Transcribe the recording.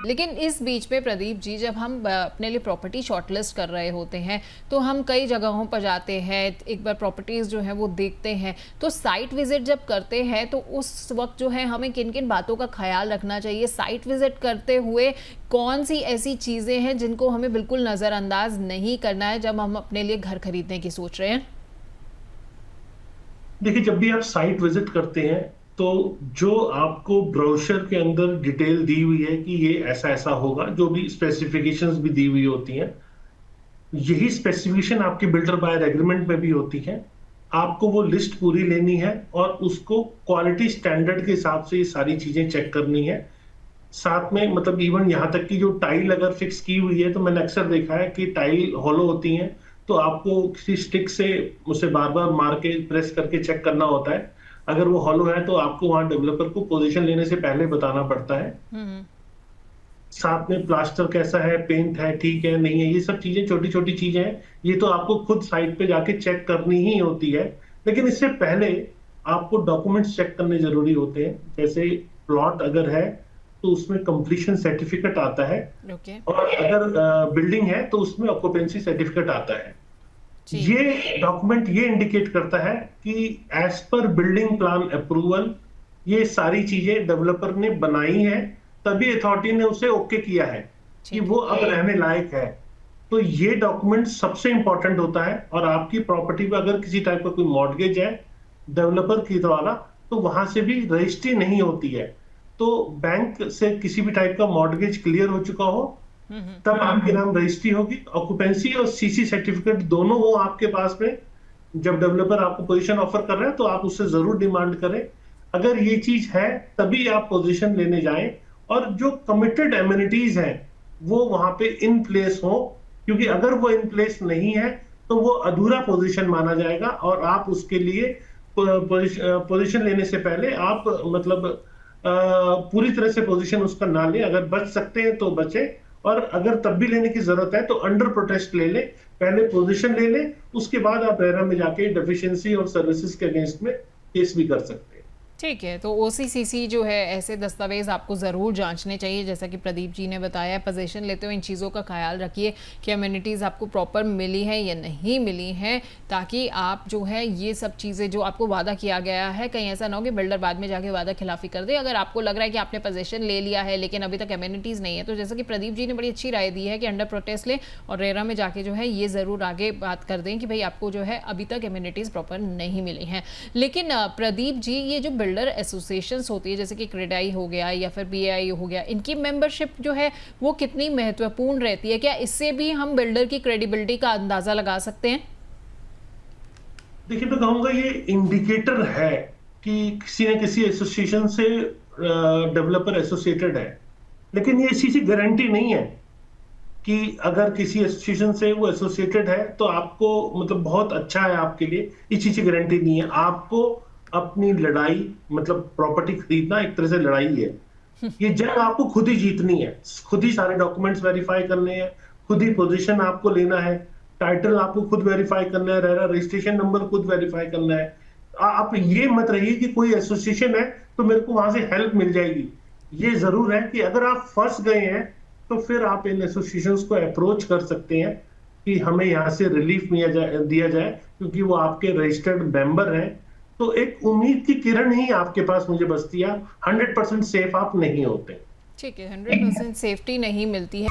लेकिन इस बीच में प्रदीप जी, जब हम अपने लिए प्रॉपर्टी शॉर्टलिस्ट कर रहे होते हैं तो हम कई जगहों पर जाते हैं, एक बार प्रॉपर्टीज़ जो है वो देखते हैं, तो साइट विजिट जब करते हैं तो उस वक्त जो है हमें किन किन बातों का ख्याल रखना चाहिए? साइट विजिट करते हुए कौन सी ऐसी चीज़ें हैं जिनको हमें बिल्कुल नज़रअंदाज नहीं करना है जब हम अपने लिए घर खरीदने की सोच रहे हैं? देखिए, जब भी आप साइट विजिट करते हैं तो जो आपको ब्रोशर के अंदर डिटेल दी हुई है कि ये ऐसा ऐसा होगा, जो भी स्पेसिफिकेशंस भी दी हुई होती हैं, यही स्पेसिफिकेशन आपके बिल्डर बायर एग्रीमेंट में भी होती है। आपको वो लिस्ट पूरी लेनी है और उसको क्वालिटी स्टैंडर्ड के हिसाब से ये सारी चीजें चेक करनी है। साथ में मतलब इवन यहाँ तक कि जो टाइल अगर फिक्स की हुई है, तो मैंने अक्सर देखा है कि टाइल हॉलो होती हैं, तो आपको किसी स्टिक से उसे बार बार मार के प्रेस करके चेक करना होता है। अगर वो हॉलो है तो आपको वहां डेवलपर को पोजीशन लेने से पहले बताना पड़ता है। साथ में प्लास्टर कैसा है, पेंट है, ठीक है नहीं है, ये सब चीजें छोटी छोटी चीजें हैं, ये तो आपको खुद साइट पे जाके चेक करनी ही होती है। लेकिन इससे पहले आपको डॉक्यूमेंट्स चेक करने जरूरी होते हैं। जैसे प्लॉट अगर है तो उसमें कंप्लीशन सर्टिफिकेट आता है, और अगर बिल्डिंग है तो उसमें ऑक्यूपेंसी सर्टिफिकेट आता है। ये डॉक्यूमेंट ये इंडिकेट करता है कि as per building plan approval ये सारी चीजें डेवलपर ने बनाई है, तभी अथॉरिटी ने उसे ओके किया है कि वो अब रहने लायक है। तो ये डॉक्यूमेंट सबसे इंपॉर्टेंट होता है। और आपकी प्रॉपर्टी पे अगर किसी टाइप का कोई मॉर्गेज है डेवलपर के द्वारा, तो वहां से भी रजिस्ट्री नहीं होती है। तो बैंक से किसी भी टाइप का मॉर्गेज क्लियर हो चुका हो तब आपके नाम रजिस्ट्री होगी। ऑक्यूपेंसी और सीसी सर्टिफिकेट दोनों हो आपके पास में। जब डेवलपर आपको पोजीशन ऑफर कर रहा है तो आप उससे जरूर डिमांड करें। अगर ये चीज है तभी आप पोजीशन लेने जाएं, और जो कमिटेड एमिनिटीज हैं वो वहां पे इन प्लेस हो, क्योंकि अगर वो इन प्लेस नहीं है तो वो अधूरा पोजीशन माना जाएगा, और आप उसके लिए पोजीशन लेने से पहले आप मतलब पूरी तरह से पोजीशन उसका ना ले। अगर बच सकते हैं तो बचे, और अगर तब भी लेने की जरूरत है तो अंडर प्रोटेस्ट ले ले, पहले पोजीशन ले ले, उसके बाद आप रेरा में जाके डेफिशिएंसी और सर्विसेज के अगेंस्ट में केस भी कर सकते हैं। ठीक है, तो ओसीसीसी जो है ऐसे दस्तावेज आपको ज़रूर जांचने चाहिए, जैसा कि प्रदीप जी ने बताया। पोजीशन लेते हुए इन चीज़ों का ख्याल रखिए कि अम्यूनिटीज़ आपको प्रॉपर मिली हैं या नहीं मिली हैं, ताकि आप जो है ये सब चीज़ें जो आपको वादा किया गया है, कहीं ऐसा ना हो कि बिल्डर बाद में जाके वादा खिलाफी कर दे। अगर आपको लग रहा है कि आपने पोजीशन ले लिया है लेकिन अभी तक अम्यूनिटीज़ नहीं है, तो जैसा कि प्रदीप जी ने बड़ी अच्छी राय दी है कि अंडर प्रोटेस्ट लें और रेरा में जाके जो है ये ज़रूर आगे बात कर दें कि भाई आपको जो है अभी तक अम्यूनिटीज़ प्रॉपर नहीं मिली हैं। लेकिन प्रदीप जी, ये जो बिल्डर एसोसिएशंस होती है जैसे कि क्रेडाई हो गया या फिर बीएआई हो गया, इनकी मेंबरशिप जो है वो कितनी महत्वपूर्ण रहती है? क्या इससे भी हम बिल्डर की क्रेडिबिलिटी का अंदाजा लगा सकते हैं? देखिए, मैं कहूंगा ये इंडिकेटर है कि किसी न किसी एसोसिएशन से डेवलपर एसोसिएटेड है, लेकिन ये इसी की गारंटी नहीं है कि अगर किसी एसोसिएशन से वो एसोसिएटेड है तो आपको मतलब बहुत अच्छा है आपके लिए। इस चीज की गारंटी नहीं है। आपको अपनी लड़ाई मतलब प्रॉपर्टी खरीदना एक तरह से लड़ाई है। ये जंग आपको खुद ही जीतनी है, खुद ही सारे डॉक्यूमेंट्स वेरीफाई करने हैं, खुद ही पोजीशन आपको लेना है, टाइटल आपको खुद वेरीफाई करना है, रजिस्ट्रेशन नंबर खुद वेरीफाई करना है। आप ये मत रहिए कि कोई एसोसिएशन है तो मेरे को वहां से हेल्प मिल जाएगी। ये जरूर है कि अगर आप फंस गए हैं तो फिर आप इन एसोसिएशंस को अप्रोच कर सकते हैं कि हमें यहाँ से रिलीफ दिया जाए, क्योंकि वो आपके रजिस्टर्ड मेंबर हैं। तो एक उम्मीद की किरण ही आपके पास मुझे बचती है। 100% सेफ आप नहीं होते। ठीक है, 100% सेफ्टी नहीं मिलती है।